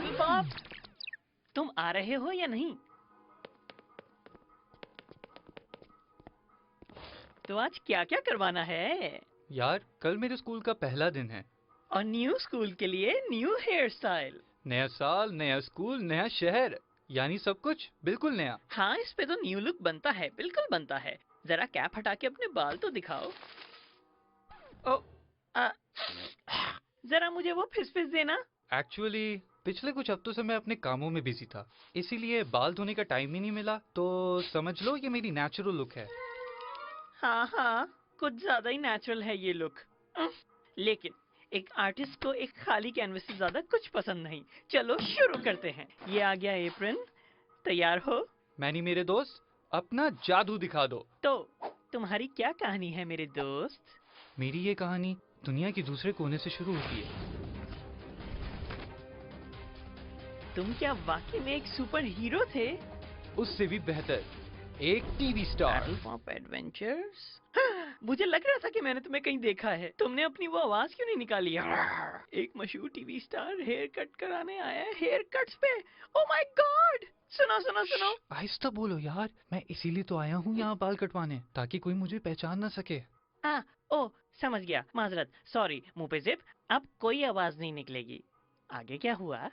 Pedal pop, तुम आ रहे हो या नहीं? तो आज क्या क्या करवाना है? यार कल मेरे स्कूल का पहला दिन है। और न्यू स्कूल के लिए न्यू हेयर स्टाइल। नया साल, नया स्कूल, नया शहर, यानी सब कुछ बिल्कुल नया। हाँ, इस पे तो न्यू लुक बनता है, बिल्कुल बनता है। जरा कैप हटा के अपने बाल तो दिखाओ। ओ, जरा मुझे वो फिस देना। एक्चुअली पिछले कुछ हफ्तों से मैं अपने कामों में बिजी था, इसीलिए बाल धोने का टाइम ही नहीं मिला। तो समझ लो ये मेरी नेचुरल लुक है। हाँ हाँ, कुछ ज्यादा ही नेचुरल है ये लुक। लेकिन एक आर्टिस्ट को एक खाली कैनवस से ज्यादा कुछ पसंद नहीं। चलो शुरू करते हैं। ये आ गया एप्रन, तैयार हो? मैनी मेरे दोस्त, अपना जादू दिखा दो। तो तुम्हारी क्या कहानी है मेरे दोस्त? मेरी ये कहानी दुनिया के दूसरे कोने से शुरू होती है। तुम क्या वाकई में एक सुपर हीरो थे? उससे भी बेहतर, एक TV star. Paddle pop adventures. मुझे लग रहा था कि मैंने तुम्हें कहीं देखा है। तुमने अपनी वो आवाज क्यों नहीं निकाली? एक मशहूर टीवी स्टार हेयर कट कराने आया है हेयर कट्स पे। Oh my God! सुनो सुनो सुनो। आहिस्ता बोलो यार, मैं इसीलिए तो आया हूँ यहाँ बाल कटवाने, ताकि कोई मुझे पहचान ना सके। ओ समझ गया, माजरत, सॉरी। मुंह पे जिप। अब कोई आवाज नहीं निकलेगी। आगे क्या हुआ?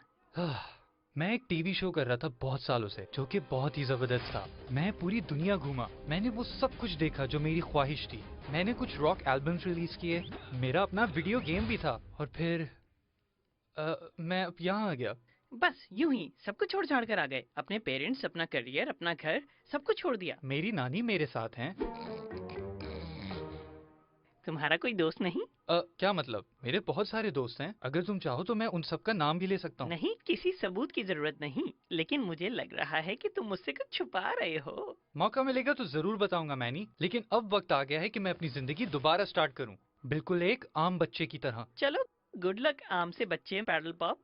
मैं एक टीवी शो कर रहा था बहुत सालों से, जो कि बहुत ही जबरदस्त था। मैं पूरी दुनिया घूमा, मैंने वो सब कुछ देखा जो मेरी ख्वाहिश थी। मैंने कुछ रॉक एल्बम्स रिलीज किए, मेरा अपना वीडियो गेम भी था, और फिर मैं अब यहाँ आ गया। बस यूं ही सब कुछ छोड़ छाड़ कर आ गए? अपने पेरेंट्स, अपना करियर, अपना घर, सब कुछ छोड़ दिया? मेरी नानी मेरे साथ हैं। तुम्हारा कोई दोस्त नहीं? क्या मतलब? मेरे बहुत सारे दोस्त हैं, अगर तुम चाहो तो मैं उन सबका नाम भी ले सकता हूँ। नहीं, किसी सबूत की जरूरत नहीं, लेकिन मुझे लग रहा है कि तुम मुझसे कुछ छुपा रहे हो। मौका मिलेगा तो जरूर बताऊंगा मैनी, लेकिन अब वक्त आ गया है कि मैं अपनी जिंदगी दोबारा स्टार्ट करूं, बिल्कुल एक आम बच्चे की तरह। चलो, गुड लक आम से बच्चे। पैडल पॉप,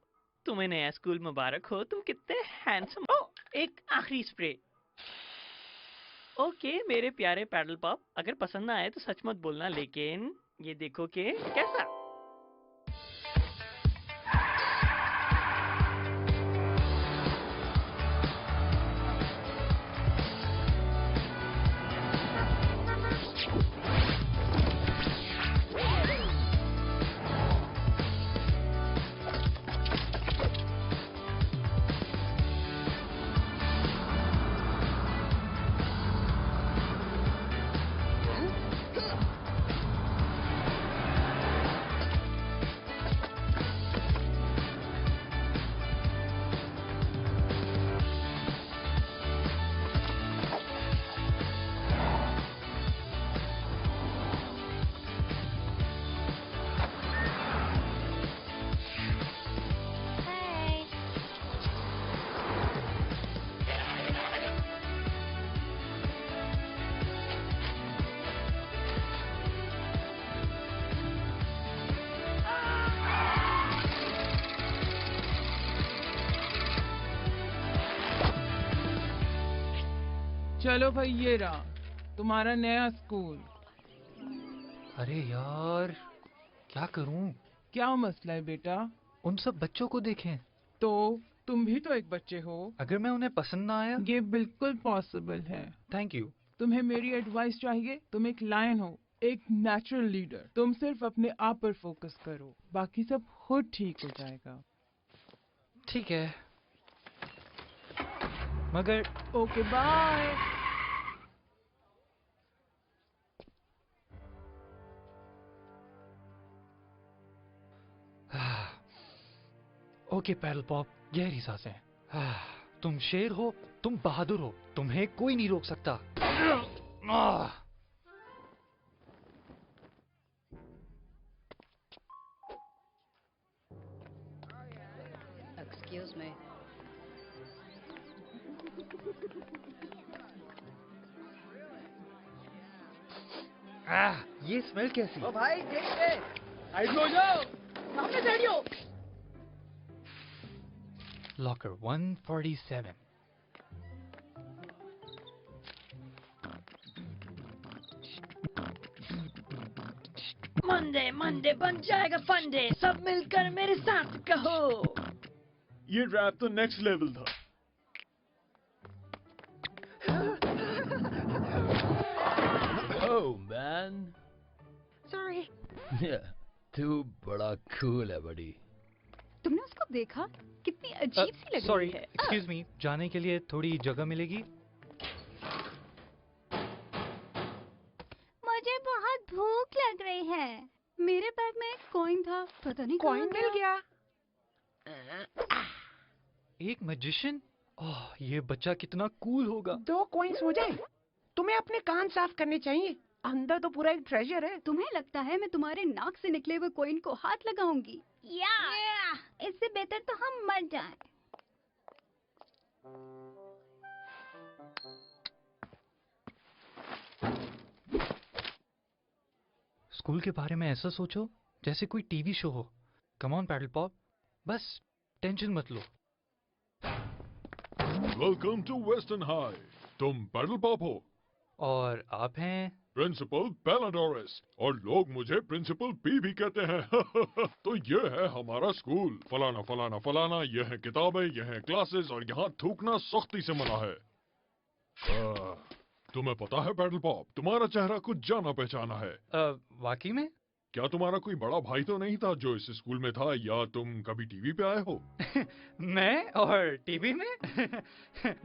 तुम्हें नया स्कूल मुबारक हो। तुम कितने हैंडसम हो। एक आखिरी स्प्रे। ओके मेरे प्यारे पैडल पॉप, अगर पसंद ना आए तो सच मत बोलना, लेकिन ये देखो कि कैसा। चलो भाई, ये रहा तुम्हारा नया स्कूल। अरे यार, क्या करूं? क्या मसला है बेटा? उन सब बच्चों को देखें। तो तुम भी तो एक बच्चे हो। अगर मैं उन्हें पसंद ना आया? ये बिल्कुल पॉसिबल है। Thank you. तुम्हें मेरी एडवाइस चाहिए? तुम एक लायन हो, एक नेचुरल लीडर। तुम सिर्फ अपने आप पर फोकस करो, बाकी सब खुद ठीक हो जाएगा। ठीक है, मगर okay bye. Okay paddle pop, गहरी सांसें। तुम शेर हो, तुम बहादुर हो, तुम्हें कोई नहीं रोक सकता। Excuse me. ये स्मेल कैसी? ओ भाई देख ले, साइड में हो जाओ, सामने से हटियो। लॉकर 147। मंडे मंडे बन जाएगा फंडे, सब मिलकर मेरे साथ कहो। ये रैप तो नेक्स्ट लेवल था। Oh man, sorry. तू बड़ा कूल है बड़ी। तुमने उसको देखा? कितनी अजीब सी लग सॉरी, रही है। एक्सक्यूज मी, जाने के लिए थोड़ी जगह मिलेगी? मुझे बहुत भूख लग रही है। मेरे बैग में एक कॉइन था, पता नहीं कहाँ कॉइन मिल गया। एक मैजिशियन? ओह, ये बच्चा कितना कूल होगा। 2 कॉइन्स हो जाए। तुम्हें अपने कान साफ करने चाहिए, अंदर तो पूरा एक ट्रेजर है। तुम्हें लगता है मैं तुम्हारे नाक से निकले हुए कॉइन को हाथ लगाऊंगी? या इससे बेहतर तो हम मर जाएं। स्कूल के बारे में ऐसा सोचो जैसे कोई टीवी शो हो। कम ऑन पैडल पॉप, बस टेंशन मत लो। Welcome to western high. तुम पैडल पॉप हो? और आप हैं? प्रिंसिपल पेलाडोरस, और लोग मुझे प्रिंसिपल पी भी कहते हैं। तो ये है हमारा स्कूल, फलाना फलाना फलाना। ये है किताबें, ये है क्लासेस, और यहाँ थूकना सख्ती से मना है। तुम्हें पता है पैडल पॉप, तुम्हारा चेहरा कुछ जाना पहचाना है। वाकई में? क्या तुम्हारा कोई बड़ा भाई तो नहीं था जो इस स्कूल में था, या तुम कभी टीवी पे आए हो? मैं और टीवी में?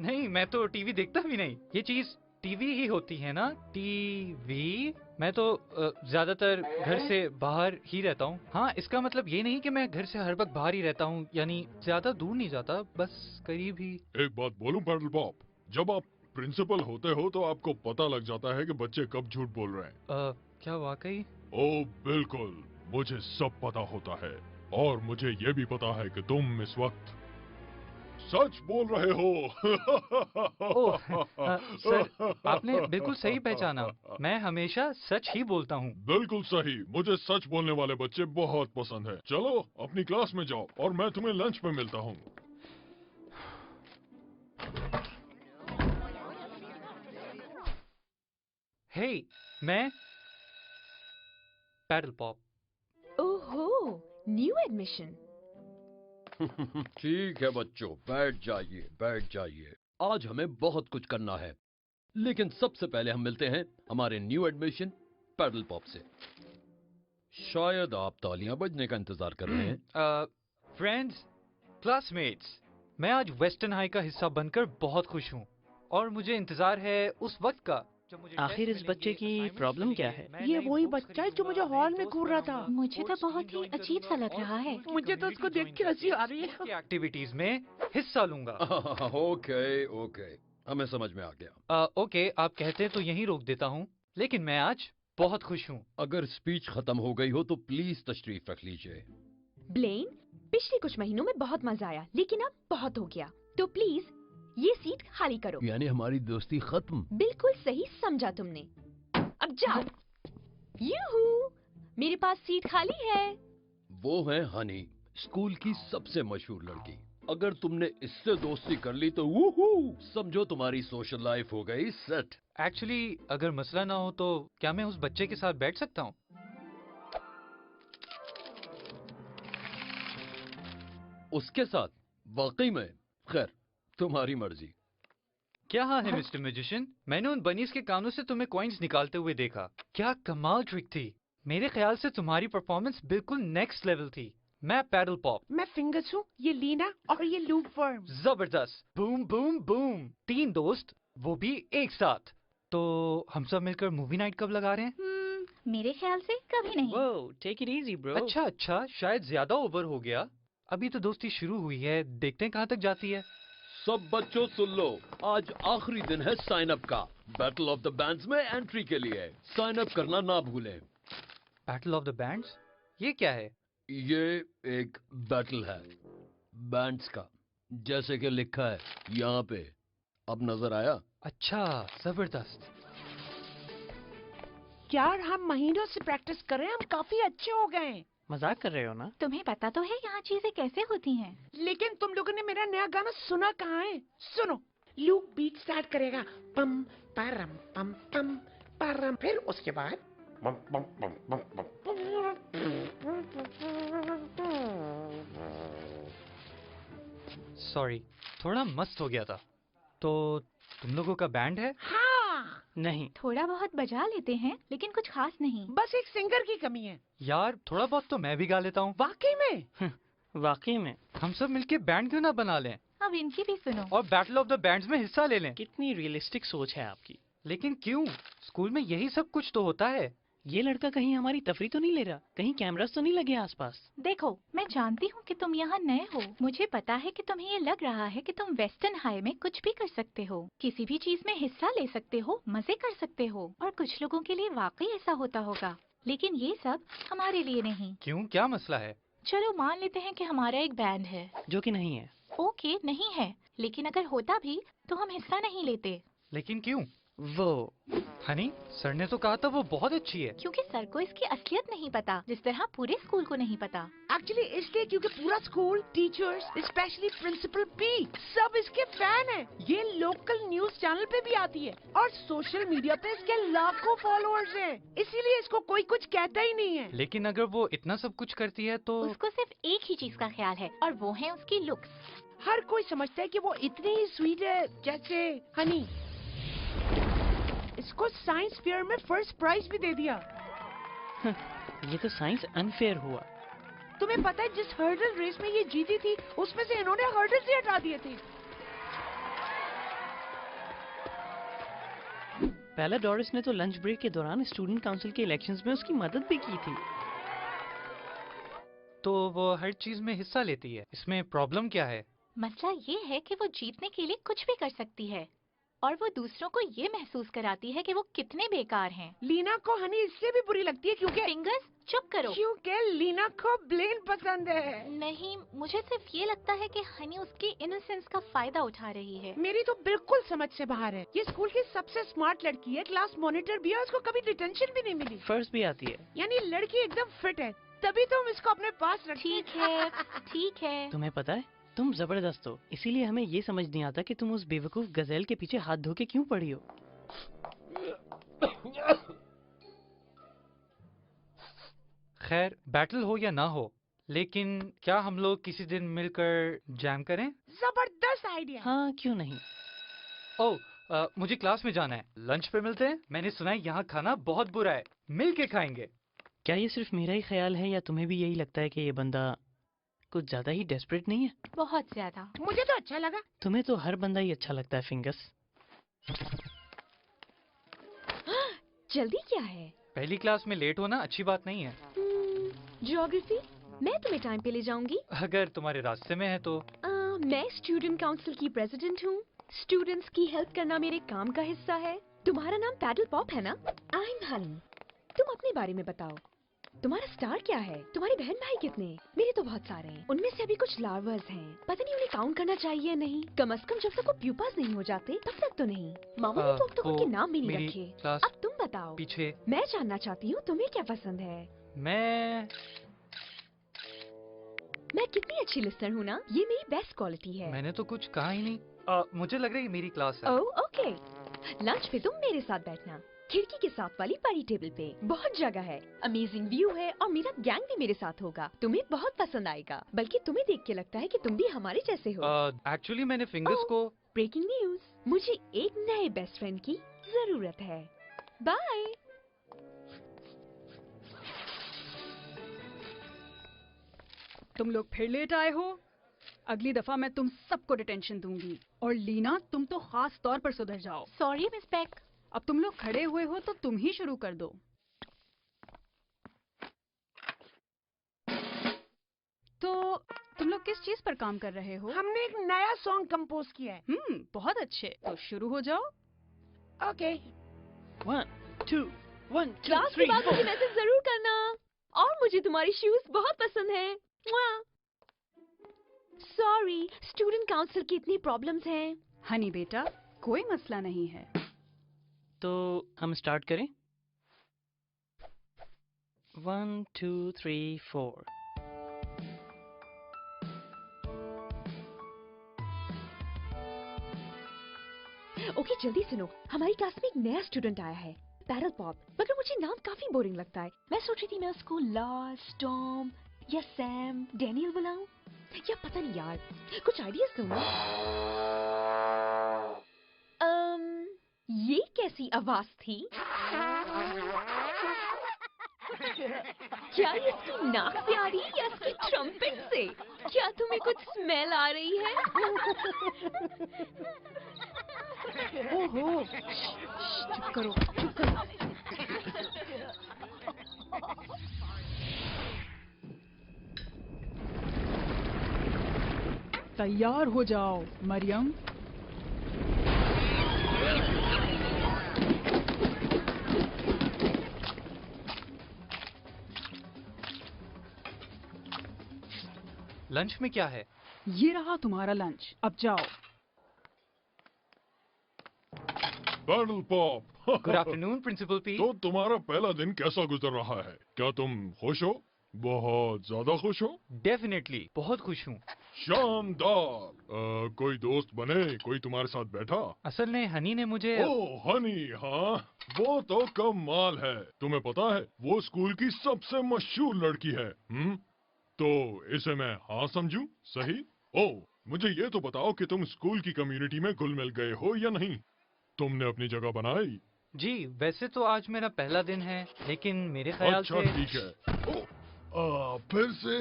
नहीं, मैं तो टीवी देखता भी नहीं। ये चीज टीवी ही होती है ना? टीवी? मैं तो ज्यादातर घर से बाहर ही रहता हूँ। हाँ, इसका मतलब ये नहीं कि मैं घर से हर वक्त बाहर ही रहता हूँ, यानी ज्यादा दूर नहीं जाता, बस करीब ही। एक बात बोलूं पैडल पॉप, जब आप प्रिंसिपल होते हो तो आपको पता लग जाता है कि बच्चे कब झूठ बोल रहे हैं। क्या वाकई? ओ बिल्कुल, मुझे सब पता होता है, और मुझे ये भी पता है कि तुम इस वक्त सच बोल रहे हो। ओह, सर, आपने बिल्कुल सही पहचाना। मैं हमेशा सच ही बोलता हूँ। बिल्कुल सही, मुझे सच बोलने वाले बच्चे बहुत पसंद है। चलो अपनी क्लास में जाओ और मैं तुम्हें लंच पे मिलता हूँ। हे, मैं पैडल पॉप। ओहो, न्यू एडमिशन। ठीक है बच्चों, बैठ जाइए। आज हमें बहुत कुछ करना है, लेकिन सबसे पहले हम मिलते हैं हमारे न्यू एडमिशन पैडल पॉप से। शायद आप तालियां बजने का इंतजार कर रहे हैं। फ्रेंड्स, क्लासमेट्स, मैं आज वेस्टर्न हाई का हिस्सा बनकर बहुत खुश हूँ, और मुझे इंतजार है उस वक्त का जब मुझे आखिर इस बच्चे की प्रॉब्लम क्या है? ये वही बच्चा है जो मुझे हॉल में घूर रहा था। मुझे तो बहुत ही अजीब सा लग रहा है। मुझे तो उसको देख के हंसी आ रही है। एक्टिविटीज में हिस्सा लूंगा। ओके, हमें समझ में आ गया। ओके, आप कहते हैं तो यहीं रोक देता हूँ, लेकिन मैं आज बहुत खुश हूँ। अगर स्पीच खत्म हो गई हो तो प्लीज तशरीफ रख लीजिए। ब्लेन, पिछले कुछ महीनों में बहुत मजा आया, लेकिन अब बहुत हो गया, तो प्लीज ये सीट खाली करो। यानी हमारी दोस्ती खत्म? बिल्कुल सही समझा तुमने। अब जाओ। यूहू, मेरे पास सीट खाली है। वो है हनी, स्कूल की सबसे मशहूर लड़की। अगर तुमने इससे दोस्ती कर ली तो वूहू, समझो तुम्हारी सोशल लाइफ हो गई सेट। एक्चुअली अगर मसला ना हो तो क्या मैं उस बच्चे के साथ बैठ सकता हूँ? उसके साथ? वाकई में? खैर, तुम्हारी मर्जी। क्या हाँ है मिस्टर मैजिशियन, मैंने उन बनीज के कानों से तुम्हें कॉइन्स निकालते हुए देखा। क्या कमाल ट्रिक थी। मेरे ख्याल से तुम्हारी परफॉर्मेंस बिल्कुल नेक्स्ट लेवल थी। मैं पैडल पॉप। मैं फिंगर्स हूँ, ये लीना और ये लूप वर्म। जबरदस्त, बूम बूम बूम। 3 दोस्त, वो भी एक साथ। तो हम सब मिलकर मूवी नाइट कब लगा रहे हैं? मेरे ख्याल से कभी नहीं। Whoa, take it easy, bro. अच्छा, शायद ज्यादा ओवर हो गया। अभी तो दोस्ती शुरू हुई है, देखते हैं कहाँ तक जाती है। सब बच्चों सुन लो, आज आखिरी दिन है साइन अप का। बैटल ऑफ द बैंड्स में एंट्री के लिए साइन अप करना ना भूलें। Battle of the bands? ये क्या है? ये एक बैटल है बैंड्स का, जैसे कि लिखा है यहाँ पे। अब नजर आया? अच्छा, जबरदस्त। यार हम महीनों से प्रैक्टिस कर रहे हैं, हम काफी अच्छे हो गए हैं। मजाक कर रहे हो ना? तुम्हें पता तो है यहाँ चीजें कैसे होती हैं। लेकिन तुम लोगों ने मेरा नया गाना सुना कहाँ है? सुनो, लूप बीट स्टार्ट करेगा, पम परम पम पम परम, फिर उसके बाद पम पम पम पम पम। सॉरी, थोड़ा मस्त हो गया था। तो तुम लोगों का बैंड है? हाँ, नहीं, थोड़ा बहुत बजा लेते हैं लेकिन कुछ खास नहीं। बस एक सिंगर की कमी है। यार थोड़ा बहुत तो मैं भी गा लेता हूँ। वाकई में? वाकई में। हम सब मिलके बैंड क्यों ना बना लें अब इनकी भी सुनो। और बैटल ऑफ द बैंड्स में हिस्सा ले लें। कितनी रियलिस्टिक सोच है आपकी। लेकिन क्यों? स्कूल में यही सब कुछ तो होता है। ये लड़का कहीं हमारी तफरी तो नहीं ले रहा? कहीं कैमरास तो नहीं लगे आसपास? देखो, मैं जानती हूँ कि तुम यहाँ नए हो। मुझे पता है कि तुम्हें ये लग रहा है कि तुम वेस्टर्न हाई में कुछ भी कर सकते हो, किसी भी चीज में हिस्सा ले सकते हो, मजे कर सकते हो, और कुछ लोगों के लिए वाकई ऐसा होता होगा, लेकिन ये सब हमारे लिए नहीं। क्यों, क्या मसला है? चलो मान लेते हैं कि हमारा एक बैंड है। जो कि नहीं है। ओके, नहीं है, लेकिन अगर होता भी तो हम हिस्सा नहीं लेते। लेकिन क्यों? वो हनी, सर ने तो कहा था वो बहुत अच्छी है। क्योंकि सर को इसकी असलियत नहीं पता, जिस तरह पूरे स्कूल को नहीं पता। एक्चुअली इसलिए क्योंकि पूरा school, teachers, specially principal P, सब इसके फैन हैं। ये लोकल न्यूज चैनल पे भी आती है और सोशल मीडिया पे इसके लाखों फॉलोअर्स हैं। इसीलिए इसको कोई कुछ कहता ही नहीं है। लेकिन अगर वो इतना सब कुछ करती है तो उसको सिर्फ एक ही चीज का ख्याल है, और वो है उसकी लुक्स। हर कोई समझता है कि वो इतनी ही स्वीट है, जैसे हनी। इसको साइंस फेयर में फर्स्ट प्राइज भी दे दिया। ये तो साइंस अनफेयर हुआ। तुम्हें पता है जिस हर्डल रेस में ये जीती थी, उसमें से इन्होंने हर्डल्स ही हटा दिए थे। पहला डोरिस ने तो लंच ब्रेक के दौरान स्टूडेंट काउंसिल के इलेक्शंस में उसकी मदद भी की थी। तो वो हर चीज में हिस्सा लेती है, इसमें प्रॉब्लम क्या है? मसला ये है कि वो जीतने के लिए कुछ भी कर सकती है, और वो दूसरों को ये महसूस कराती है कि वो कितने बेकार हैं। लीना को हनी इससे भी बुरी लगती है क्योंकि फिंगर्स, चुप करो। क्योंकि लीना को ब्लेन पसंद है। नहीं, मुझे सिर्फ ये लगता है कि हनी उसकी इनोसेंस का फायदा उठा रही है। मेरी तो बिल्कुल समझ से बाहर है। ये स्कूल की सबसे स्मार्ट लड़की है, क्लास मॉनिटर भी है, उसको कभी डिटेंशन भी नहीं मिली। फर्स्ट भी आती है। यानी लड़की एकदम फिट है, तभी तुम इसको अपने पास रखती। ठीक है, ठीक है। तुम्हें पता है तुम जबरदस्त हो, इसीलिए हमें ये समझ नहीं आता कि तुम उस बेवकूफ गजेल के पीछे हाथ धो के क्यों पड़ी हो। खैर, बैटल हो या ना हो, लेकिन क्या हम लोग किसी दिन मिलकर जैम करें? जबरदस्त आइडिया। हाँ, क्यों नहीं। ओह, मुझे क्लास में जाना है, लंच पे मिलते हैं। मैंने सुना है यहाँ खाना बहुत बुरा है, मिल के खाएंगे। क्या ये सिर्फ मेरा ही ख्याल है या तुम्हें भी यही लगता है कि ये बंदा कुछ ज्यादा ही डेस्परेट नहीं है? बहुत ज्यादा। मुझे तो अच्छा लगा। तुम्हें तो हर बंदा ही अच्छा लगता है फिंगर्स। जल्दी क्या है? पहली क्लास में लेट होना अच्छी बात नहीं है। ज्योग्राफी, मैं तुम्हें टाइम पे ले जाऊंगी। अगर तुम्हारे रास्ते में है तो। मैं स्टूडेंट काउंसिल की प्रेसिडेंट हूँ। स्टूडेंट्स की हेल्प करना मेरे काम का हिस्सा है। तुम्हारा नाम पैडल पॉप है ना? I am Honey. तुम अपने बारे में बताओ, तुम्हारा स्टार क्या है? तुम्हारे बहन भाई कितने? मेरे तो बहुत सारे हैं। उनमें से अभी कुछ लार्वर्स हैं, पता नहीं उन्हें काउंट करना चाहिए या नहीं। कम से कम जब तक वो प्यूपास नहीं हो जाते तब तक तो नहीं। मामा ने तो अब तक वो उनके नाम भी नहीं मेरी रखे। क्लास अब तुम बताओ। पीछे। मैं जानना चाहती हूँ तुम्हें क्या पसंद है। मैं कितनी अच्छी लिस्टर हूँ ना, ये मेरी बेस्ट क्वालिटी है। मैंने तो कुछ कहा ही नहीं। मुझे लग रहा है मेरी क्लास है। ओह ओके, लंच पे तुम मेरे साथ बैठना, खिड़की के साथ वाली बड़ी टेबल पे। बहुत जगह है, अमेजिंग व्यू है, और मेरा गैंग भी मेरे साथ होगा। तुम्हें बहुत पसंद आएगा, बल्कि तुम्हें देख के लगता है कि तुम भी हमारे जैसे हो। एक्चुअली मैंने फिंगर्स को। ब्रेकिंग न्यूज, मुझे एक नए बेस्ट फ्रेंड की जरूरत है। बाय। तुम लोग फिर लेट आए हो। अगली दफा मैं तुम सबको डिटेंशन दूंगी। और लीना, तुम तो खास तौर पर सुधर जाओ। Sorry miss pack. अब तुम लोग खड़े हुए हो तो तुम ही शुरू कर दो। तो तुम लोग किस चीज पर काम कर रहे हो? हमने एक नया सॉन्ग कंपोज किया है। बहुत अच्छे, तो शुरू हो जाओ। ओके। 1 2 1 2 क्लास के 3 बाद मुझे 4। मैसेज जरूर करना। और मुझे तुम्हारी शूज बहुत पसंद है। सॉरी, स्टूडेंट काउंसिल की इतनी प्रॉब्लम्स हैं। हनी बेटा, कोई मसला नहीं है। तो हम स्टार्ट करें। 1 2 3 4। ओके, जल्दी सुनो। हमारी क्लास में एक नया स्टूडेंट आया है, पैडल पॉप। मगर मुझे नाम काफी बोरिंग लगता है। मैं सोच रही थी मैं उसको ला, स्टॉर्म या सैम, डैनियल बुलाऊं? या पता नहीं यार, कुछ आइडियाज दो ना। ये कैसी आवाज थी? क्या ये इसकी नाक से आ रही है या इसकी ट्रम्पेट से? क्या तुम्हें कुछ स्मेल आ रही है? ओहो, चुप करो, चुप करो। तैयार हो जाओ मरियम। लंच में क्या है? ये रहा तुम्हारा लंच, अब जाओ। Paddle pop. Good afternoon principal P. तो तुम्हारा पहला दिन कैसा गुजर रहा है? क्या तुम खुश हो? बहुत ज्यादा खुश हो? डेफिनेटली बहुत खुश हूँ। शानदार। कोई दोस्त बने? कोई तुम्हारे साथ बैठा? असल में हनी ने मुझे ओह हनी, हाँ वो तो कमाल है। तुम्हें पता है वो स्कूल की सबसे मशहूर लड़की है। तो इसे मैं हाँ समझूं? सही? ओह मुझे ये तो बताओ कि तुम स्कूल की कम्युनिटी में घुल मिल गए हो या नहीं? तुमने अपनी जगह बनाई? जी वैसे तो आज मेरा पहला दिन है, लेकिन मेरे ख्याल अच्छा से ठीक है। फिर से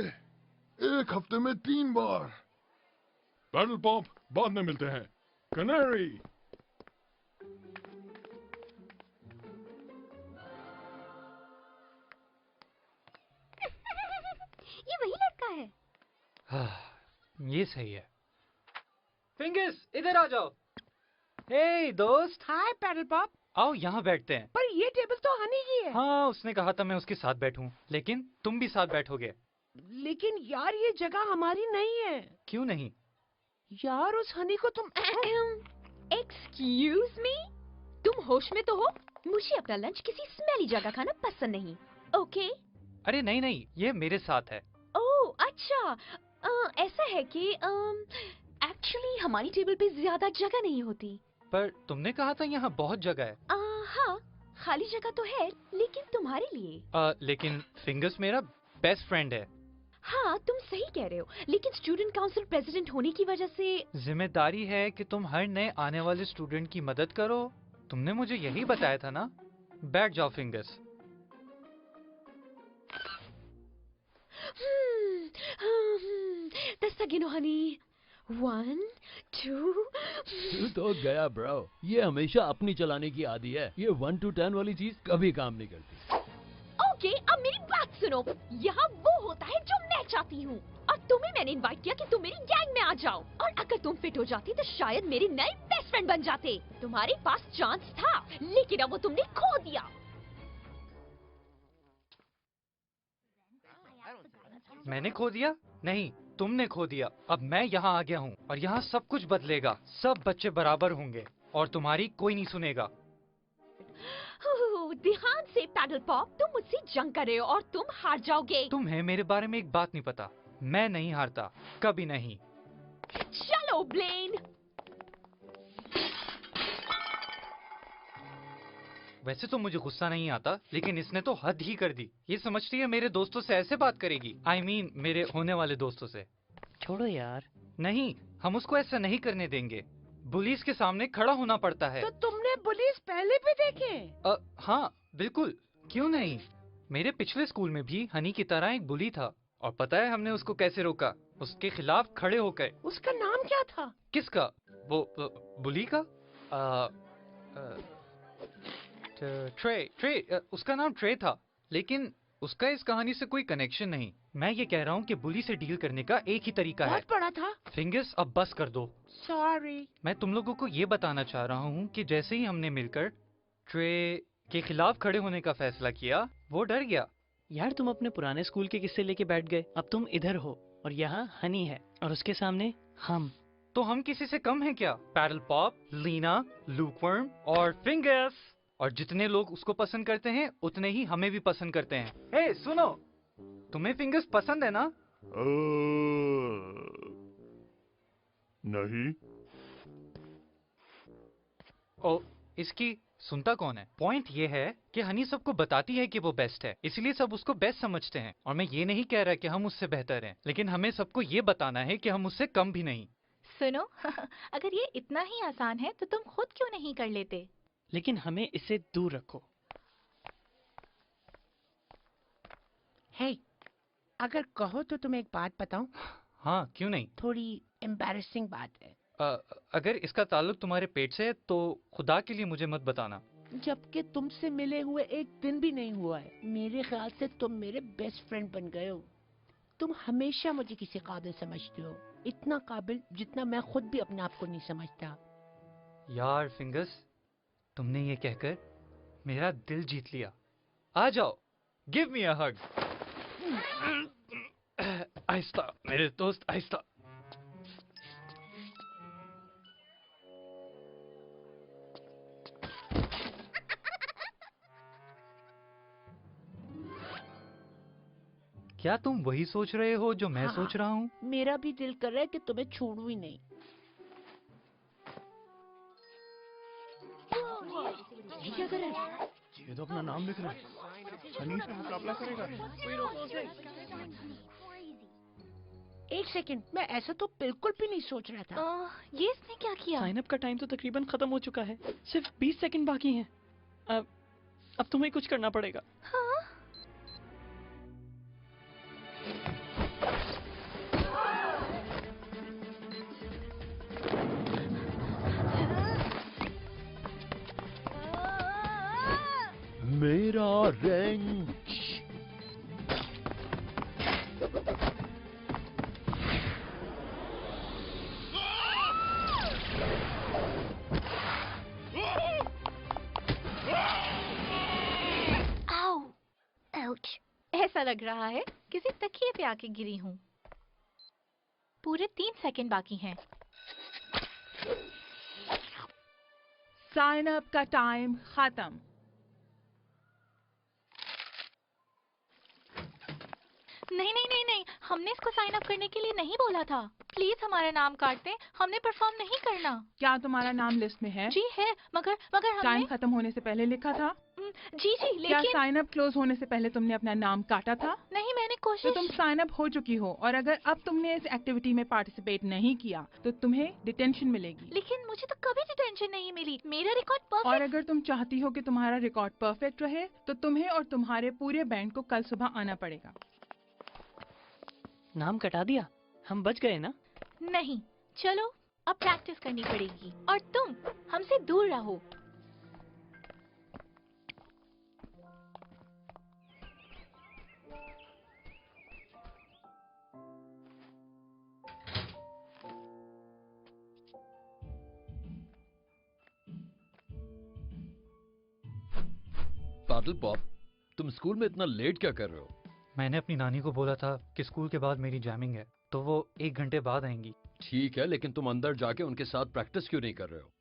1 हफ्ते में 3 बार। पैडल पॉप बाद में मिलते हैं। कनेरी। ये वही लड़का है। ये सही है। फिंगर्स इधर आ जाओ। हे दोस्त। हाय पैडल पॉप। आओ यहाँ बैठते हैं। पर ये टेबल तो हनी की है। हाँ उसने कहा था मैं उसके साथ बैठूं, लेकिन तुम भी साथ बैठोगे। लेकिन यार ये जगह हमारी नहीं है। क्यों नहीं? यार उस हनी को तुम एक्सक्यूज मी, तुम होश में तो हो? मुझे अपना लंच किसी स्मेली जगह खाना पसंद नहीं। ओके? अरे नहीं नहीं, ये मेरे साथ है। ओह अच्छा, ऐसा है कि एक्चुअली हमारी टेबल पे ज्यादा जगह नहीं होती। पर तुमने कहा था यहाँ बहुत जगह है। हाँ खाली जगह तो है, लेकिन तुम्हारे लिए। लेकिन फिंगर्स मेरा बेस्ट फ्रेंड है। हाँ तुम सही कह रहे हो, लेकिन स्टूडेंट काउंसिल प्रेसिडेंट होने की वजह से जिम्मेदारी है कि तुम हर नए आने वाले स्टूडेंट की मदद करो। तुमने मुझे यही बताया था ना? बैठ जाओ फिंगर्स। दस गिनो हनी। 1 2। तू तो गया ब्रो। ये हमेशा अपनी चलाने की आदी है। ये 1 to 10 वाली चीज कभी काम नहीं करती। ओके अब मेरी बात सुनो। यहाँ वो होता है जो मैं चाहती हूँ, और तुम्हें मैंने इनवाइट किया कि तुम मेरी गैंग में आ जाओ। और अगर तुम फिट हो जाती तो शायद मेरे नए बेस्ट फ्रेंड बन जाते। तुम्हारे पास चांस था, लेकिन अब वो तुमने खो दिया। मैंने खो दिया? नहीं, तुमने खो दिया। अब मैं यहाँ आ गया हूँ और यहाँ सब कुछ बदलेगा। सब बच्चे बराबर होंगे और तुम्हारी कोई नहीं सुनेगा। ध्यान से पैडल पॉप, तुम मुझसे जंग कर रहे हो और तुम हार जाओगे। तुम्हें मेरे बारे में एक बात नहीं पता। मैं नहीं हारता, कभी नहीं। चलो ब्लेन। वैसे तो मुझे गुस्सा नहीं आता, लेकिन इसने तो हद ही कर दी। ये समझती है मेरे दोस्तों से ऐसे बात करेगी। I mean, मेरे होने वाले दोस्तों से। छोड़ो यार। नहीं, हम उसको ऐसा नहीं करने देंगे। पुलिस के सामने खड़ा होना पड़ता है। तो तुमने पुलिस पहले भी देखे? हाँ बिल्कुल, क्यों नहीं। मेरे पिछले स्कूल में भी हनी की तरह एक बुली था, और पता है हमने उसको कैसे रोका? उसके खिलाफ खड़े होकर। उसका नाम क्या था? किसका? वो बुली का? ट्रे, उसका नाम ट्रे था, लेकिन उसका इस कहानी से कोई कनेक्शन नहीं। मैं ये कह रहा हूँ कि बुली से डील करने का एक ही तरीका है। बहुत बड़ा था। फिंगर्स अब बस कर दो। सॉरी। मैं तुम लोगों को ये बताना चाह रहा हूँ कि जैसे ही हमने मिलकर ट्रे के खिलाफ खड़े होने का फैसला किया, वो डर गया। यार तुम अपने पुराने स्कूल के किस्से लेके बैठ गए। अब तुम इधर हो और यहाँ हनी है और उसके सामने हम। तो हम किसी से कम हैं क्या? पैडल पॉप, लीना, लूकवर्म और फिंगर्स। और जितने लोग उसको पसंद करते हैं उतने ही हमें भी पसंद करते हैं। हे सुनो, तुम्हें फिंगर्स पसंद है ना? नहीं। ओ, इसकी सुनता कौन है? पॉइंट ये है कि हनी सबको बताती है कि वो बेस्ट है, इसलिए सब उसको बेस्ट समझते हैं। और मैं ये नहीं कह रहा कि हम उससे बेहतर हैं, लेकिन हमें सबको ये बताना है कि हम उससे कम भी नहीं। सुनो अगर ये इतना ही आसान है तो तुम खुद क्यों नहीं कर लेते? लेकिन हमें इससे दूर रखो। हे, अगर कहो तो तुम्हें एक बात बताऊं? हाँ, क्यों नहीं? थोड़ी एम्बैरेसिंग बात है। अगर इसका ताल्लुक तुम्हारे पेट से है तो खुदा के लिए मुझे मत बताना। जबकि तुमसे मिले हुए एक दिन भी नहीं हुआ है, मेरे ख्याल से तुम मेरे बेस्ट फ्रेंड बन गए हो। तुम हमेशा मुझे किसी काबिल समझते हो, इतना काबिल जितना मैं खुद भी अपने आप को नहीं समझता। यार फिंगर्स, तुमने ये कहकर मेरा दिल जीत लिया। आ जाओ, गिव मी अ हग। आहिस्ता मेरे दोस्त, आहिस्ता। क्या तुम वही सोच रहे हो जो मैं हाँ, सोच रहा हूँ? मेरा भी दिल कर रहा है कि तुम्हें छोड़ूं ही नहीं। ये क्या कर रहा है? ये तो अपना नाम लिख रहा है। हनी से मुकाबला करेगा। कोई रोको उसे। एक सेकंड, मैं ऐसा तो बिल्कुल भी नहीं सोच रहा था। ये इसने क्या किया? साइन अप का टाइम तो तकरीबन खत्म हो चुका है, सिर्फ 20 सेकंड बाकी हैं। अब तुम्हें कुछ करना पड़ेगा। हाँ? मेरा रेंच। आओ, आउच। ऐसा लग रहा है किसी तकिए पे आके गिरी हूँ। पूरे 3 सेकंड बाकी हैं। साइन अप का टाइम खत्म। नहीं नहीं नहीं नहीं, हमने इसको साइन अप करने के लिए नहीं बोला था। प्लीज हमारा नाम काट दें, हमने परफॉर्म नहीं करना। क्या तुम्हारा नाम लिस्ट में है? जी है, मगर मगर टाइम हमने खत्म होने से पहले लिखा था? जी जी, क्या लेकिन साइन अप क्लोज होने से पहले तुमने अपना नाम काटा था? नहीं, मैंने तो कोशिश। तुम साइन अप हो चुकी हो, और अगर अब तुमने इस एक्टिविटी में पार्टिसिपेट नहीं किया तो तुम्हें डिटेंशन मिलेगी। लेकिन मुझे तो कभी डिटेंशन नहीं मिली, मेरा रिकॉर्ड और परफेक्ट। अगर तुम चाहती हो कि तुम्हारा रिकॉर्ड परफेक्ट रहे तो तुम्हें और तुम्हारे पूरे बैंड को कल सुबह आना पड़ेगा। नाम कटा दिया, हम बच गए ना? नहीं, चलो अब प्रैक्टिस करनी पड़ेगी और तुम हमसे दूर रहो। पैडल पॉप, तुम स्कूल में इतना लेट क्या कर रहे हो? मैंने अपनी नानी को बोला था कि स्कूल के बाद मेरी जैमिंग है, तो वो 1 घंटे बाद आएंगी। ठीक है, लेकिन तुम अंदर जाके उनके साथ प्रैक्टिस क्यों नहीं कर रहे हो?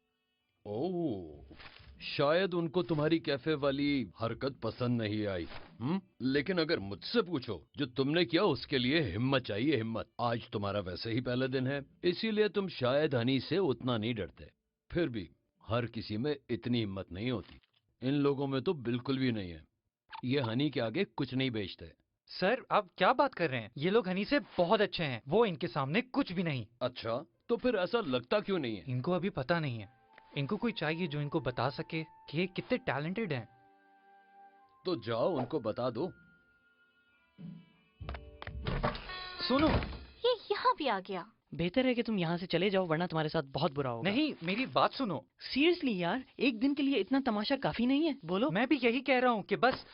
ओह, शायद उनको तुम्हारी कैफे वाली हरकत पसंद नहीं आई। लेकिन अगर मुझसे पूछो, जो तुमने किया उसके लिए हिम्मत चाहिए, हिम्मत। आज तुम्हारा वैसे ही पहला दिन है, इसीलिए तुम शायद हनी से उतना नहीं डरते। फिर भी हर किसी में इतनी हिम्मत नहीं होती। इन लोगों में तो बिल्कुल भी नहीं है। ये हनी के आगे कुछ नहीं बेचते। सर, आप क्या बात कर रहे हैं? ये लोग हनी से बहुत अच्छे हैं, वो इनके सामने कुछ भी नहीं। अच्छा, तो फिर ऐसा लगता क्यों नहीं है? इनको अभी पता नहीं है। इनको कोई चाहिए जो इनको बता सके कि ये कितने टैलेंटेड हैं। तो जाओ उनको बता दो। सुनो, ये यहाँ भी आ गया। बेहतर है कि तुम यहाँ से चले जाओ, वरना तुम्हारे साथ बहुत बुरा होगा। नहीं, मेरी बात सुनो। सीरियसली यार, एक दिन के लिए इतना तमाशा काफी नहीं है? बोलो। मैं भी यही कह रहा हूँ कि बस।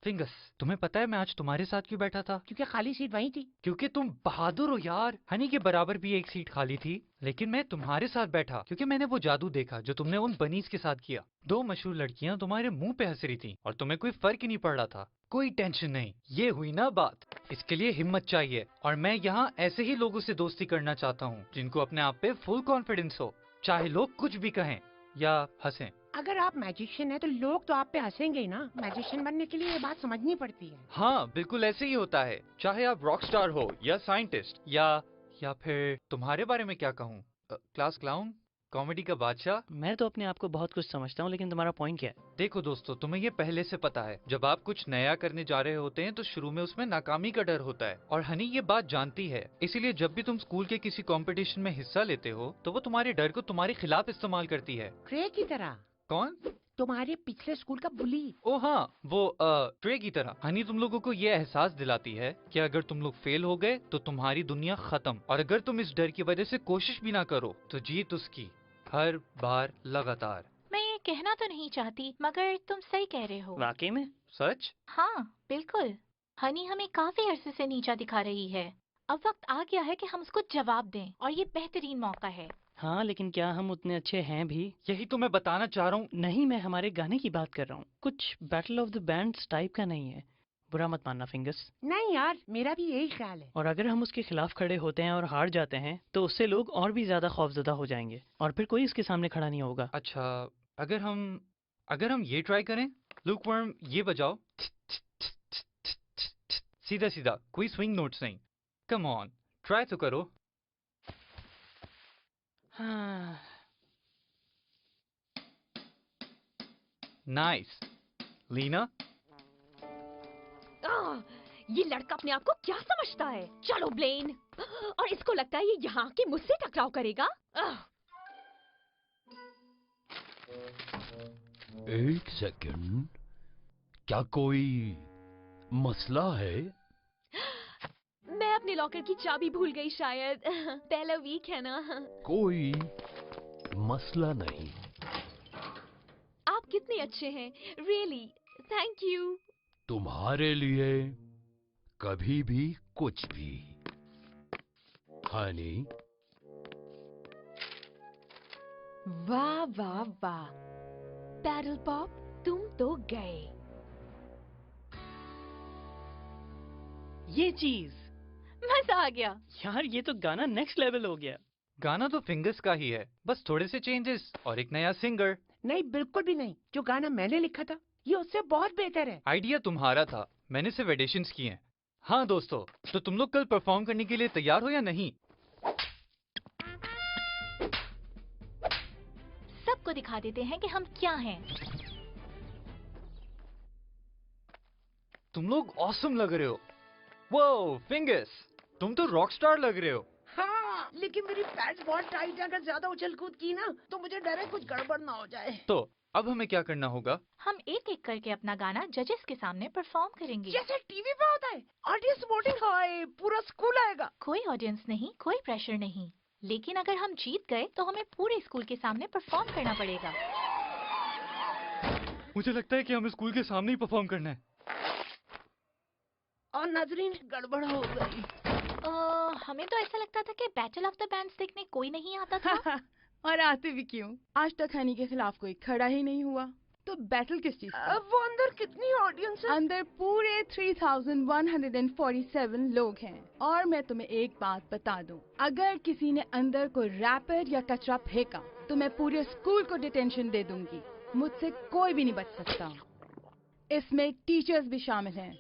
फिंगर्स, तुम्हें पता है मैं आज तुम्हारे साथ क्यों बैठा था? क्योंकि खाली सीट वहीं थी। क्योंकि तुम बहादुर हो यार। हनी के बराबर भी एक सीट खाली थी, लेकिन मैं तुम्हारे साथ बैठा क्योंकि मैंने वो जादू देखा जो तुमने उन बनीज के साथ किया। 2 मशहूर लड़कियां तुम्हारे मुंह पे हंस रही थी और तुम्हें कोई फर्क ही नहीं पड़ रहा था। कोई टेंशन नहीं, ये हुई ना बात। इसके लिए हिम्मत चाहिए, और मैं यहाँ ऐसे ही लोगों से दोस्ती करना चाहता हूँ जिनको अपने आप पे फुल कॉन्फिडेंस हो, चाहे लोग कुछ भी कहें या हंसें। अगर आप मैजिशियन हैं तो लोग तो आप पे हंसेंगे ही ना। मैजिशियन बनने के लिए ये बात समझनी पड़ती है। हाँ, बिल्कुल ऐसे ही होता है, चाहे आप रॉक स्टार हो या साइंटिस्ट या फिर तुम्हारे बारे में क्या कहूँ, क्लास क्लाउन, कॉमेडी का बादशाह। मैं तो अपने आप को बहुत कुछ समझता हूँ, लेकिन तुम्हारा पॉइंट क्या है? देखो दोस्तों, तुम्हें ये पहले से पता है, जब आप कुछ नया करने जा रहे होते हैं तो शुरू में उसमें नाकामी का डर होता है, और हनी ये बात जानती है। इसीलिए जब भी तुम स्कूल के किसी कंपटीशन में हिस्सा लेते हो तो वो तुम्हारे डर को तुम्हारे खिलाफ इस्तेमाल करती है। ट्रे की तरह। कौन? तुम्हारे पिछले स्कूल का बुली। ओ हाँ, वो ट्रे की तरह। हनी तुम लोगों को ये एहसास दिलाती है कि अगर तुम लोग फेल हो गए तो तुम्हारी दुनिया खत्म, और अगर तुम इस डर की वजह से कोशिश भी ना करो तो जीत उसकी, हर बार लगातार। मैं ये कहना तो नहीं चाहती, मगर तुम सही कह रहे हो। वाकई में? सच? हाँ बिल्कुल। हनी हमें काफी अरसे से नीचा दिखा रही है। अब वक्त आ गया है कि हम उसको जवाब दें, और ये बेहतरीन मौका है। हाँ, लेकिन क्या हम उतने अच्छे हैं भी? यही तो मैं बताना चाह रहा हूँ। नहीं, मैं हमारे गाने की बात कर रहा हूँ। कुछ battle of the bands type का नहीं है। बुरा मत मानना फिंगर्स। नहीं यार, मेरा भी यही ख्याल है। और अगर हम उसके खिलाफ खड़े होते हैं और हार जाते हैं तो उससे लोग और भी ज्यादा खौफजदा हो जाएंगे, और फिर कोई इसके सामने खड़ा नहीं होगा। अच्छा, अगर हम ये ट्राई करें। लूकवर्म, ये बजाओ। सीधा सीधा, कोई स्विंग नोट्स नहीं। कम ऑन, ट्राई तो करो। हाँ। नाइस। लीना? ये लड़का अपने आप को क्या समझता है? चलो ब्लेन। और इसको लगता है ये यहाँ के मुझसे टकराव करेगा? एक सेकंड, क्या कोई मसला है? मैं अपने लॉकर की चाबी भूल गई शायद। पहला वीक है ना। कोई मसला नहीं। आप कितने अच्छे हैं, रियली, थैंक यू। तुम्हारे लिए कभी भी कुछ भी। हनी। वाह वाह वाह, पैडल पॉप, तुम तो गए। ये चीज, मजा आ गया। यार ये तो गाना नेक्स्ट लेवल हो गया। गाना तो फिंगर्स का ही है, बस थोड़े से चेंजेस और एक नया सिंगर। नहीं, बिल्कुल भी नहीं। जो गाना मैंने लिखा था ये उससे बहुत बेहतर है। आइडिया तुम्हारा था, मैंने सिर्फ एडिशंस किए हैं। हाँ दोस्तों, तो तुम लोग कल परफॉर्म करने के लिए तैयार हो या नहीं? सबको दिखा देते हैं कि हम क्या हैं। तुम लोग ऑसम लग रहे हो। वो फिंगर्स, तुम तो रॉक स्टार लग रहे हो। हाँ, लेकिन मेरी पैंट्स बहुत टाइट है। अगर ज्यादा उछल कूद की ना तो मुझे डर है कुछ गड़बड़ ना हो जाए। तो अब हमें क्या करना होगा? हम एक एक करके अपना गाना जजेस के सामने परफॉर्म करेंगे। जैसे टीवी पे होता है, ऑडियंस वोटिंग। हाय, पूरा स्कूल आएगा। कोई ऑडियंस नहीं, कोई प्रेशर नहीं, लेकिन अगर हम जीत गए तो हमें पूरे स्कूल के सामने परफॉर्म करना पड़ेगा। मुझे लगता है कि हमें स्कूल के सामने ही परफॉर्म करना है। और नाजरीन, गड़बड़ हो गई। हमें तो ऐसा लगता था कि बैटल ऑफ द बैंड्स देखने कोई नहीं आता था। और आते भी क्यों? आज तक हनी के खिलाफ कोई खड़ा ही नहीं हुआ, तो बैटल किस चीज का? वो अंदर कितनी ऑडियंस है? अंदर पूरे 3147 लोग हैं। और मैं तुम्हें एक बात बता दूं, अगर किसी ने अंदर को रैपर या कचरा फेंका तो मैं पूरे स्कूल को डिटेंशन दे दूंगी। मुझसे कोई भी नहीं बच सकता। इसमें टीचर्स भी शामिल हैं।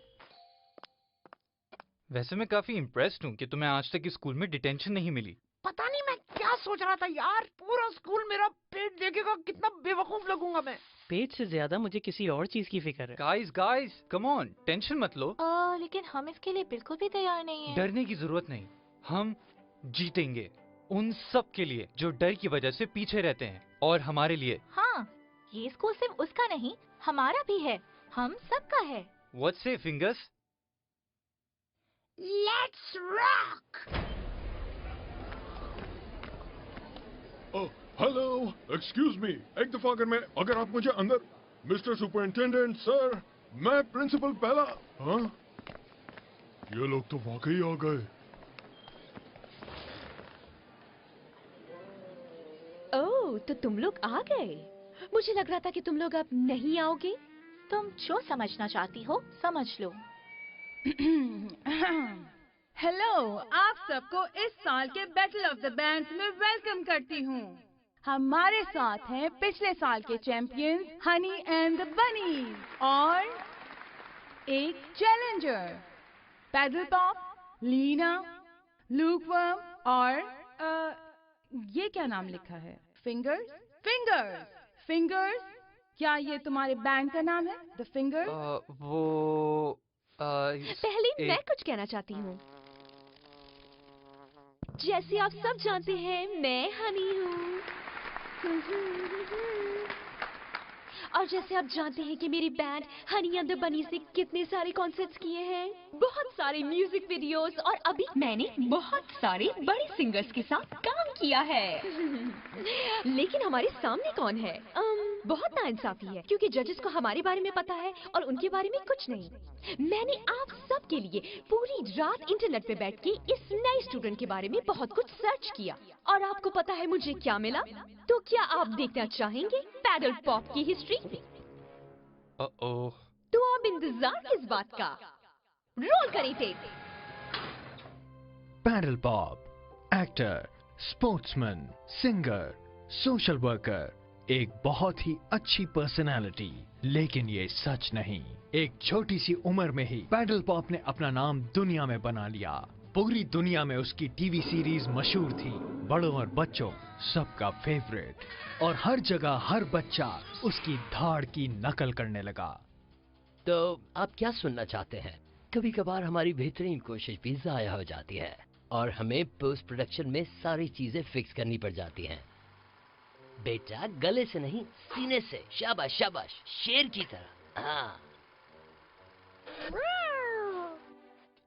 वैसे मैं काफी इम्प्रेस्ड हूँ कि तुम्हें आज तक इस स्कूल में डिटेंशन नहीं मिली। पता नहीं मैं क्या सोच रहा था यार। पूरा स्कूल मेरा पेट देखेगा, कितना बेवकूफ लगूंगा मैं। पेट से ज्यादा मुझे किसी और चीज की फिक्र है। गाइस कम ऑन, टेंशन मत लो। लेकिन हम इसके लिए बिल्कुल भी तैयार नहीं है। डरने की जरूरत नहीं, हम जीतेंगे। उन सब के लिए जो डर की वजह से पीछे रहते हैं, और हमारे लिए। हाँ, ये स्कूल सिर्फ उसका नहीं, हमारा भी है, हम सबका है। What say fingers? Let's rock! Hello, excuse me, एक दफा अगर आप मुझे अंदर। मिस्टर सुपरिंटेंडेंट सर, मैं प्रिंसिपल पहला। हाँ, ये लोग तो वाकई आ गए। ओह, तो तुम लोग आ गए। मुझे लग रहा था कि तुम लोग अब नहीं आओगे। तुम जो समझना चाहती हो समझ लो। हेलो, आप सबको इस साल के बैटल ऑफ द बैंड्स में वेलकम करती हूँ। हमारे साथ हैं पिछले साल के champions honey and the bunnies, और एक चैलेंजर पैडल पॉप, लीना, लूकवर्म और ये क्या नाम लिखा है? फिंगर्स फिंगर्स फिंगर्स, क्या ये तुम्हारे बैंक का नाम है? The fingers? पहले मैं कुछ कहना चाहती हूँ। जैसे आप सब जानते हैं, मैं हनी हूँ। और जैसे आप जानते हैं कि मेरी बैंड हनी एंड द बनी से कितने सारे कॉन्सर्ट्स किए हैं, बहुत सारे म्यूजिक वीडियोस, और अभी मैंने बहुत सारे बड़े सिंगर्स के साथ काम किया है। लेकिन हमारे सामने कौन है? बहुत नाइंसाफी है, क्योंकि जजेस को हमारे बारे में पता है और उनके बारे में कुछ नहीं। मैंने आप सब के लिए पूरी रात इंटरनेट पे बैठ के इस नए स्टूडेंट के बारे में बहुत कुछ सर्च किया, और आपको पता है मुझे क्या मिला? तो क्या आप देखना चाहेंगे पैडल पॉप की हिस्ट्री? तो अब इंतजार किस बात का? रोल करें tape. Paddle pop, actor, sportsman, singer, social worker, एक बहुत ही अच्छी पर्सनालिटी। लेकिन ये सच नहीं, एक छोटी सी उम्र में ही पैडल पॉप ने अपना नाम दुनिया में बना लिया। पूरी दुनिया में उसकी टीवी सीरीज मशहूर थी, बड़ों और बच्चों सबका फेवरेट, और हर जगह हर बच्चा उसकी धाड़ की नकल करने लगा। तो आप क्या सुनना चाहते हैं? कभी कभार हमारी बेहतरीन कोशिश भी ज़ाया हो जाती है और हमें पोस्ट प्रोडक्शन में सारी चीजें फिक्स करनी पड़ जाती हैं। बेटा, गले से नहीं, सीने से। शाबाश शाबाश, शेर की तरह। हाँ,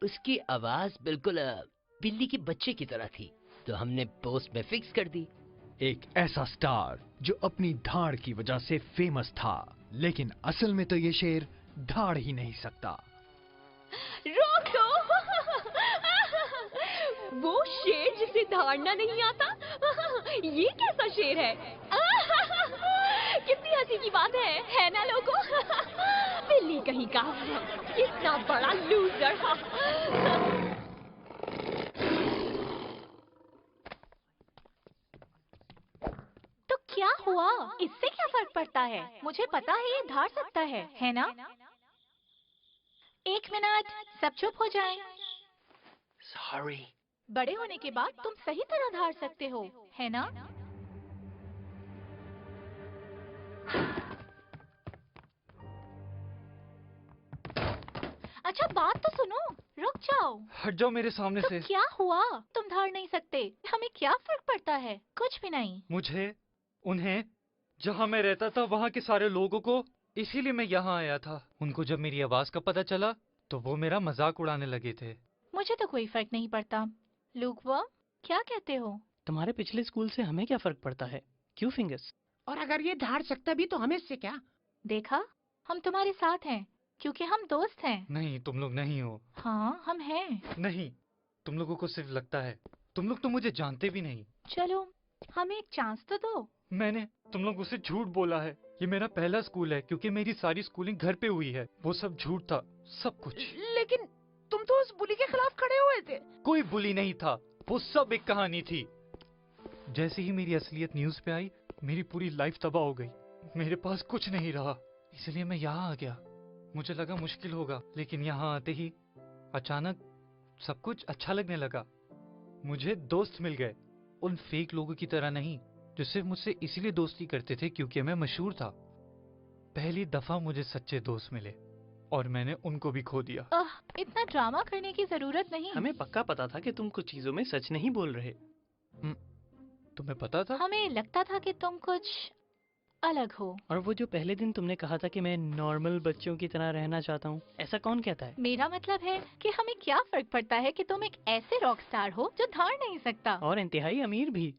उसकी आवाज बिल्कुल बिल्ली के बच्चे की तरह थी, तो हमने पोस्ट में फिक्स कर दी। एक ऐसा स्टार जो अपनी धाड़ की वजह से फेमस था, लेकिन असल में तो ये शेर धाड़ ही नहीं सकता। रोक दो। वो शेर जिसे धाड़ना नहीं आता, ये कैसा शेर है? कितनी हंसी की बात है ना लोगों? बिल्ली कहीं का, इतना बड़ा लूजर। तो क्या हुआ? इससे क्या फर्क पड़ता है? मुझे पता है ये धार सकता है ना? एक मिनट, सब चुप हो जाएं। सॉरी। बड़े होने के बाद तुम सही तरह धार सकते हो, है ना? अच्छा बात तो सुनो, रुक जाओ। हट जाओ मेरे सामने तो से। क्या हुआ? तुम धार नहीं सकते, हमें क्या फर्क पड़ता है? कुछ भी नहीं। मुझे, उन्हें, जहाँ मैं रहता था वहाँ के सारे लोगों को, इसीलिए मैं यहाँ आया था। उनको जब मेरी आवाज का पता चला तो वो मेरा मजाक उड़ाने लगे थे। मुझे तो कोई फर्क नहीं पड़ता। लूकवर्म, क्या कहते हो? तुम्हारे पिछले स्कूल से हमें क्या फर्क पड़ता है? क्यों फिंगर्स? और अगर ये धाड़ सकता भी तो हमें इससे क्या? देखा, हम तुम्हारे साथ हैं क्योंकि हम दोस्त हैं। नहीं, तुम लोग नहीं हो। हाँ, हम हैं। नहीं, तुम लोगों को सिर्फ लगता है। तुम लोग तो मुझे जानते भी नहीं। चलो, हमें एक चांस तो दो। मैंने तुम लोगों से झूठ बोला है। ये मेरा पहला स्कूल है क्योंकि मेरी सारी स्कूलिंग घर पे हुई है। वो सब झूठ था, सब कुछ। लेकिन तुम तो उस बुली के खिलाफ खड़े हुए थे। कोई बुली नहीं था, वो सब एक कहानी थी। जैसे ही मेरी असलियत न्यूज पे आई, मेरी पूरी लाइफ तबाह हो गई। मेरे पास कुछ नहीं रहा, इसलिए मैं यहाँ आ गया। मुझे लगा मुश्किल होगा, लेकिन यहाँ आते ही अचानक सब कुछ अच्छा लगने लगा। मुझे दोस्त मिल गए, उन फेक लोगों की तरह नहीं जो सिर्फ मुझसे इसीलिए दोस्ती करते थे क्योंकि मैं मशहूर था। पहली दफा मुझे सच्चे दोस्त मिले और मैंने उनको भी खो दिया। इतना ड्रामा करने की जरूरत नहीं। हमें पक्का पता था कि तुम कुछ चीजों में सच नहीं बोल रहे। तुम्हें पता था? हमें लगता था कि तुम कुछ अलग हो। और वो जो पहले दिन तुमने कहा था कि मैं नॉर्मल बच्चों की तरह रहना चाहता हूँ, ऐसा कौन कहता है? मेरा मतलब है कि हमें क्या फर्क पड़ता है कि तुम एक ऐसे रॉक स्टार हो जो धार नहीं सकता। और इंतहाई अमीर भी।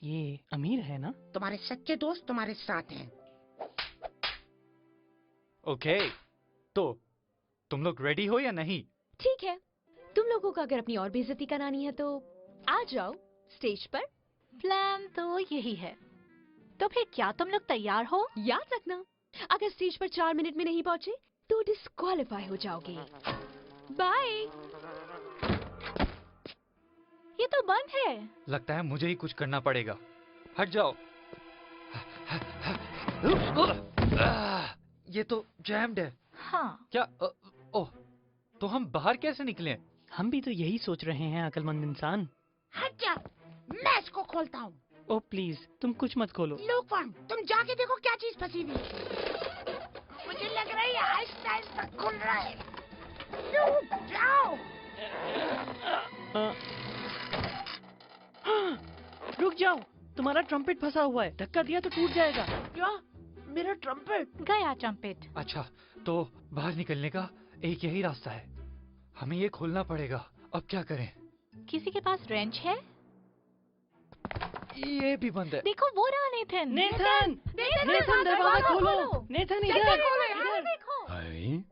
ये अमीर है ना? तुम्हारे सच्चे दोस्त तुम्हारे साथ हैं। ओके, तो तुम लोग रेडी हो या नहीं? ठीक है, तुम लोगों को अगर अपनी और बेइज्जती करानी है तो आ जाओ स्टेज पर। प्लान तो यही है। तो फिर क्या तुम लोग तैयार हो? याद रखना, अगर स्टेज पर 4 मिनट में नहीं पहुंचे तो डिस्क्वालीफाई हो जाओगे। बाय। ये तो बंद है। लगता है मुझे ही कुछ करना पड़ेगा। हट जाओ। ये तो जैम्ड है। हाँ। क्या? ओह, तो हम बाहर कैसे निकलें? हम भी तो यही सोच रहे हैं, अक्लमंद इंसान। हट जा, मैं इसको खोलता हूँ। ओ प्लीज तुम कुछ मत खोलो। लूकवर्म, तुम जाके देखो क्या चीज फंसी हुई है। मुझे लग रहा है आहिस्ता आहिस्ता खुल रहा है। जाओ। रुक जाओ, तुम्हारा ट्रम्पेट फंसा हुआ है, धक्का दिया तो टूट जाएगा। क्या? मेरा ट्रम्पेट गया ट्रम्पेट। अच्छा, तो बाहर निकलने का एक यही रास्ता है, हमें ये खोलना पड़ेगा। अब क्या करें? किसी के पास रेंच है? ये भी बंद है। देखो वो रहा नेथन। नेथन, नेथन दरवाजा खोलो। नेथन इधर, इधर देखो। हैं?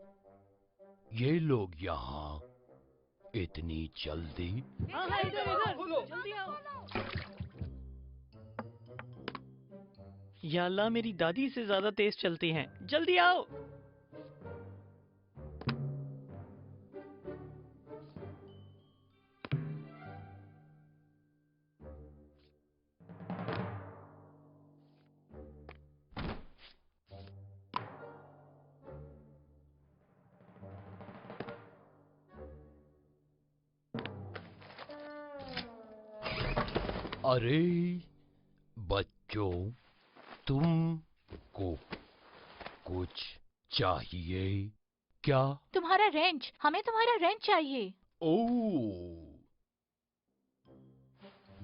ये लोग यहाँ इतनी जल्दी? हाँ, इधर इधर, जल्दी आओ। या अल्लाह, मेरी दादी से ज्यादा तेज चलती हैं। जल्दी आओ। अरे बच्चों, तुमको कुछ चाहिए क्या? तुम्हारा रेंच, हमें तुम्हारा रेंच चाहिए। ओह,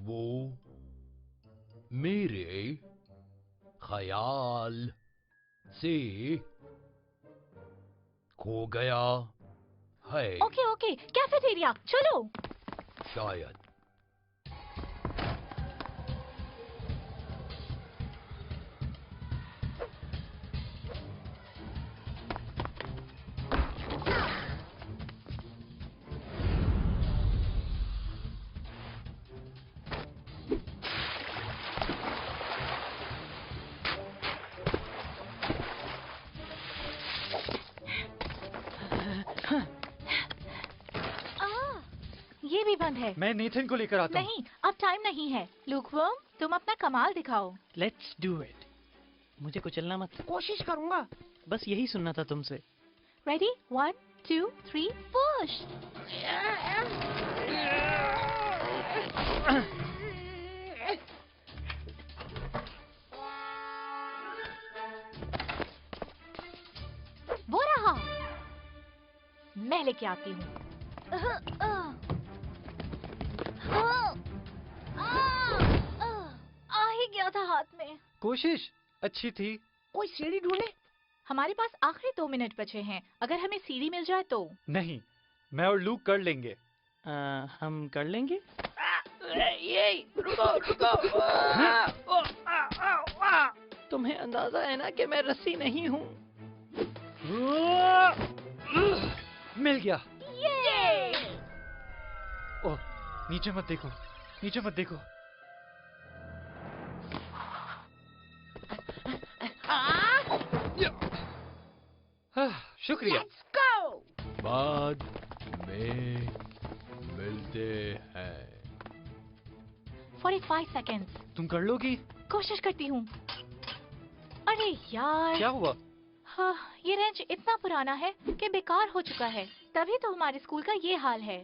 वो मेरे ख्याल से खो गया है। ओके ओके, कैफेटेरिया चलो। शायद। ये भी बंद है। मैं नेथन को लेकर आता हूँ। नहीं, अब टाइम नहीं है। लूकवर्म, तुम अपना कमाल दिखाओ। Let's do it. मुझे कुचलना मत। कोशिश करूंगा। बस यही सुनना था तुमसे। रेडी? 1 2 3 पुश। वो रहा, मैं लेके आती हूँ। आ ही गया था हाथ में। कोशिश अच्छी थी। कोई सीढ़ी ढूंढे। हमारे पास आखिरी 2 मिनट बचे हैं, अगर हमें सीढ़ी मिल जाए तो। नहीं, मैं और लूक कर लेंगे। हम कर लेंगे। ये रुको रुको। तुम्हें अंदाजा है ना कि मैं रस्सी नहीं हूँ। मिल गया। ओह, नीचे मत देखो, नीचे मत देखो। शुक्रिया। बाद में मिलते हैं। 45 सेकेंड्स। तुम कर लोगी? कोशिश करती हूँ। अरे यार, क्या हुआ? हाँ, ये रेंच इतना पुराना है कि बेकार हो चुका है, तभी तो हमारे स्कूल का ये हाल है।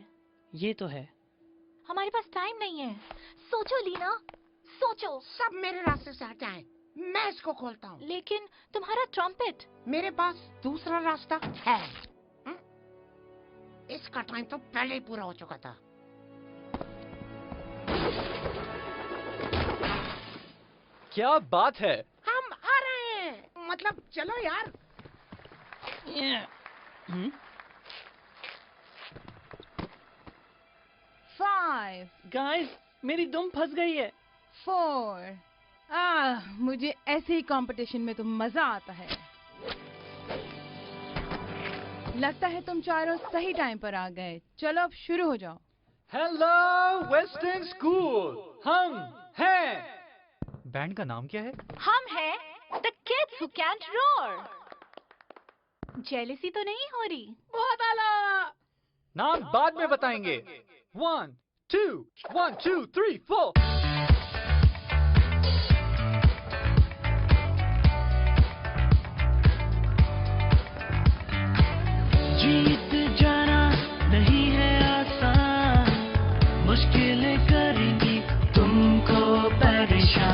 ये तो है। हमारे पास टाइम नहीं है। सोचो लीना, सोचो। सब मेरे रास्ते से हटाएं, मैं इसको खोलता हूँ। लेकिन तुम्हारा ट्रम्पेट। मेरे पास दूसरा रास्ता है। इसका टाइम तो पहले ही पूरा हो चुका था। क्या बात है? हम आ रहे हैं। मतलब चलो यार। Five, गाइस, मेरी दुम फंस गई है। 4। मुझे ऐसे ही कंपटीशन में तो मजा आता है। लगता है तुम चारों सही टाइम पर आ गए। चलो अब शुरू हो जाओ। हेलो वेस्टर्न स्कूल, हम हैं। बैंड का नाम क्या है? हम हैं the kids who can't roar. Jealousy तो नहीं हो रही? बहुत आला। नाम बाद में बताएंगे। 1 2 1 2 3 4। जीत जाना नहीं है आसान, मुश्किलें करेंगी तुमको परेशान।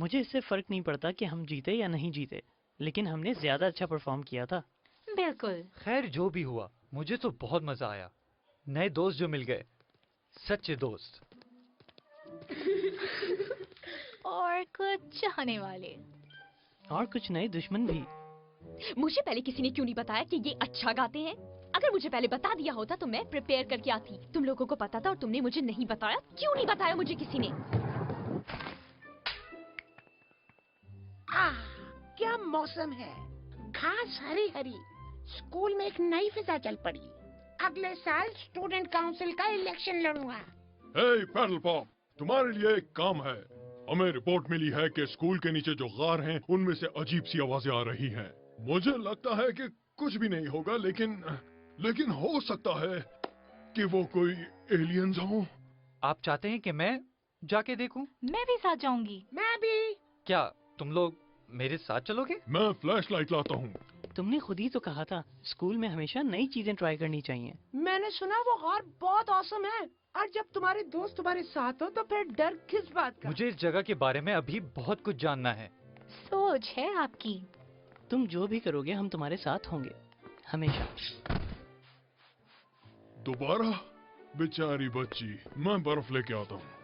मुझे इससे फर्क नहीं पड़ता कि हम जीते या नहीं जीते, लेकिन हमने ज्यादा अच्छा परफॉर्म किया था। बिल्कुल। खैर जो भी हुआ, मुझे तो बहुत मजा आया। नए दोस्त जो मिल गए, सच्चे दोस्त। और कुछ चाहने वाले। और कुछ नए दुश्मन भी। मुझे पहले किसी ने क्यों नहीं बताया कि ये अच्छा गाते हैं? अगर मुझे पहले बता दिया होता तो मैं प्रिपेयर करके आती। तुम लोगों को पता था और तुमने मुझे नहीं बताया। क्यों नहीं बताया मुझे किसी ने? क्या मौसम है, घास हरी हरी। स्कूल में एक नई फिजा चल पड़ी। अगले साल स्टूडेंट काउंसिल का इलेक्शन लड़ूंगा। हे पैडल पॉप, तुम्हारे लिए एक काम है। हमें रिपोर्ट मिली है कि स्कूल के नीचे जो गार हैं, उनमें से अजीब सी आवाजें आ रही हैं। मुझे लगता है कि कुछ भी नहीं होगा, लेकिन हो सकता है कि वो कोई एलियंस हो। आप चाहते हैं कि मैं जाके देखूं? मैं भी साथ जाऊंगी। मैं भी। क्या तुम लोग मेरे साथ चलोगे? मैं फ्लैश लाइट लाता हूँ। तुमने खुद ही तो कहा था स्कूल में हमेशा नई चीजें ट्राई करनी चाहिए। मैंने सुना वो गार बहुत औसम है, और जब तुम्हारे दोस्त तुम्हारे साथ हो तो फिर डर किस बात का? मुझे इस जगह के बारे में अभी बहुत कुछ जानना है। सोच है आपकी। तुम जो भी करोगे हम तुम्हारे साथ होंगे, हमेशा। दोबारा? बेचारी बच्ची, मैं बर्फ लेके आता हूँ।